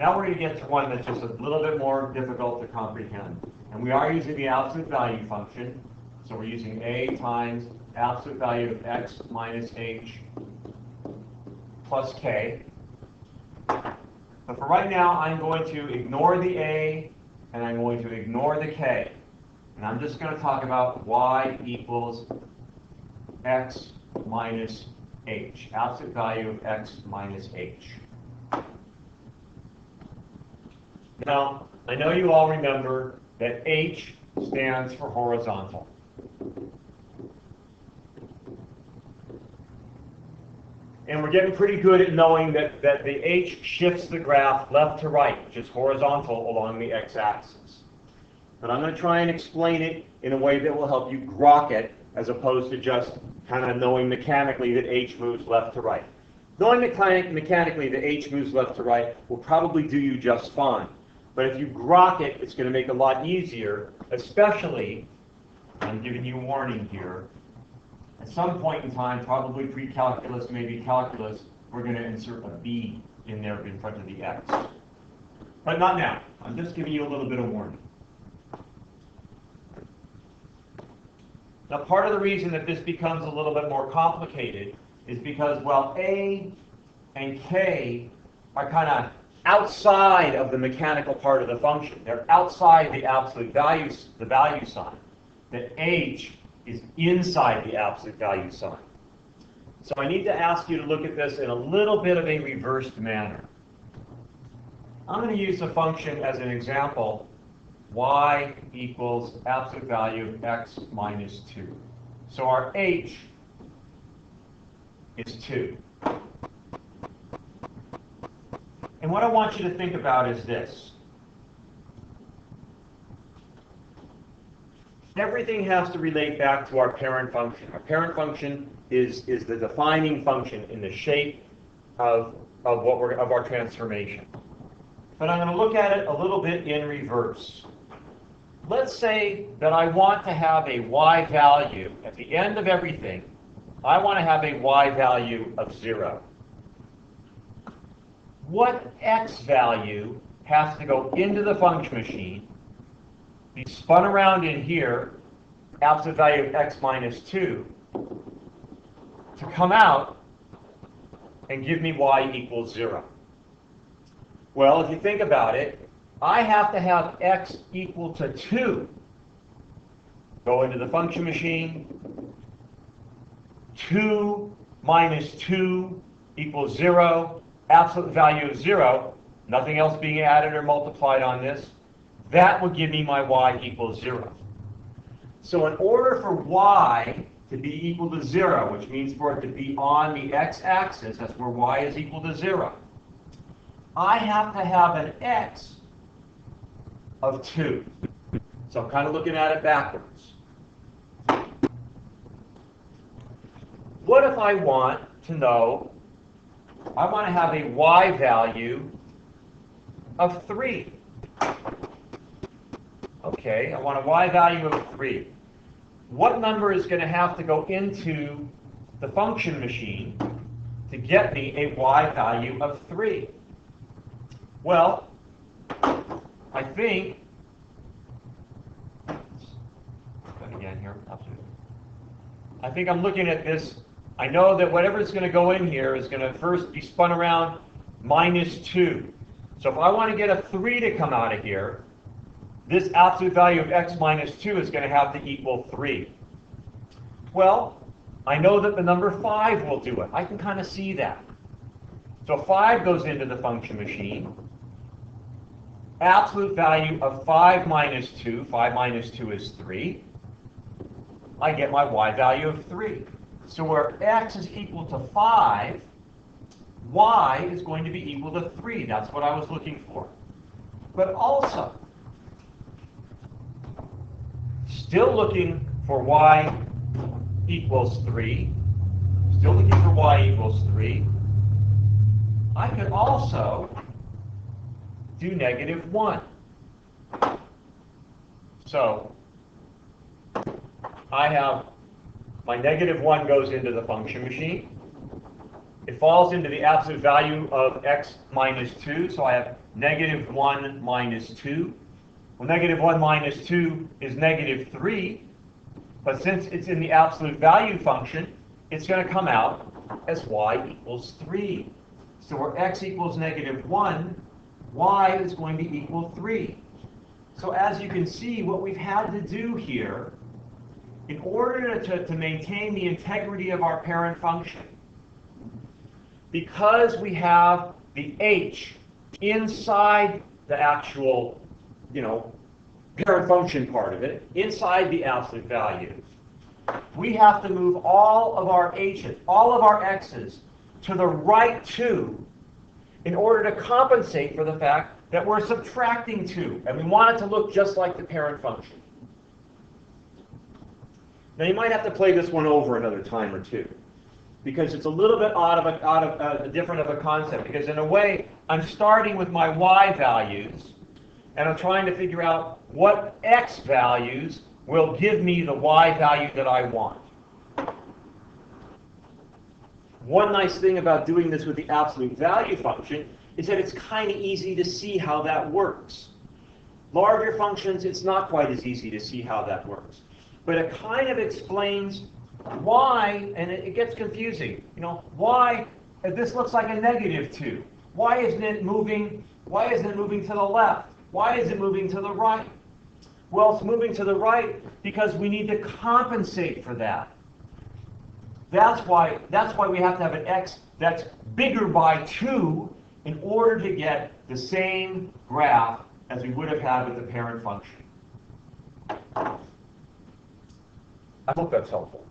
Now we're going to get to one that's just a little bit more difficult to comprehend. And we are using the absolute value function. So we're using a times absolute value of x minus h plus k. But for right now, I'm going to ignore the a, and I'm going to ignore the k. And I'm just going to talk about y equals x minus h, absolute value of x minus h. Now, I know you all remember that h stands for horizontal. And we're getting pretty good at knowing that the h shifts the graph left to right, which is horizontal along the x-axis. But I'm going to try and explain it in a way that will help you grok it, as opposed to just kind of knowing mechanically that h moves left to right. Knowing mechanically that h moves left to right will probably do you just fine. But if you grok it, it's going to make it a lot easier, especially, I'm giving you a warning here, at some point in time, probably pre-calculus, maybe calculus, we're going to insert a b in there in front of the x. But not now. I'm just giving you a little bit of warning. Now, part of the reason that this becomes a little bit more complicated is because, well, a and k are kind of outside of the mechanical part of the function. They're outside the absolute values, the value sign. That h is inside the absolute value sign. So I need to ask you to look at this in a little bit of a reversed manner. I'm going to use a function as an example, y equals absolute value of x minus 2. So our h is 2. And what I want you to think about is this. Everything has to relate back to our parent function. Our parent function is the defining function in the shape of our transformation. But I'm going to look at it a little bit in reverse. Let's say that I want to have a y value at the end of everything. I want to have a y value of 0. What x value has to go into the function machine, be spun around in here, absolute value of x minus 2, to come out and give me y equals 0? Well, if you think about it, I have to have x equal to 2 go into the function machine. 2 minus 2 equals 0. Absolute value of 0, nothing else being added or multiplied on this. That would give me my y equals 0. So in order for y to be equal to 0, which means for it to be on the x-axis, that's where y is equal to 0, I have to have an x of 2. So I'm kind of looking at it backwards. What if I want to know, I want to have a y value of 3. Okay, I want a y value of 3. What number is going to have to go into the function machine to get me a y value of 3? Well, I think, again here, absolutely. I think I'm looking at this. I know that whatever is going to go in here is going to first be spun around minus 2. So if I want to get a 3 to come out of here, this absolute value of x minus 2 is going to have to equal 3. Well, I know that the number 5 will do it. I can kind of see that. So 5 goes into the function machine. Absolute value of 5 minus 2, 5 minus 2 is 3. I get my y value of 3. So where x is equal to 5, y is going to be equal to 3. That's what I was looking for. But also, still looking for y equals 3. Still looking for y equals 3. I could also do negative 1. So I have my negative 1 goes into the function machine. It falls into the absolute value of x minus 2, so I have negative 1 minus 2. Well, negative 1 minus 2 is negative 3, but since it's in the absolute value function, it's going to come out as y equals 3. So where x equals negative 1, y is going to equal 3. So as you can see, what we've had to do here, in order to maintain the integrity of our parent function, because we have the h inside the actual, parent function part of it, inside the absolute value, we have to move all of our h's, all of our x's, to the right 2 in order to compensate for the fact that we're subtracting 2, and we want it to look just like the parent function. Now you might have to play this one over another time or two, because it's a little bit different of a concept, because in a way, I'm starting with my y values, and I'm trying to figure out what x values will give me the y value that I want. One nice thing about doing this with the absolute value function is that it's kind of easy to see how that works. Larger functions, it's not quite as easy to see how that works. But it kind of explains why, and it gets confusing. Why this looks like a negative 2. Why isn't it moving to the left? Why is it moving to the right? Well, it's moving to the right because we need to compensate for that. That's why we have to have an x that's bigger by 2 in order to get the same graph as we would have had with the parent function. I hope that's helpful.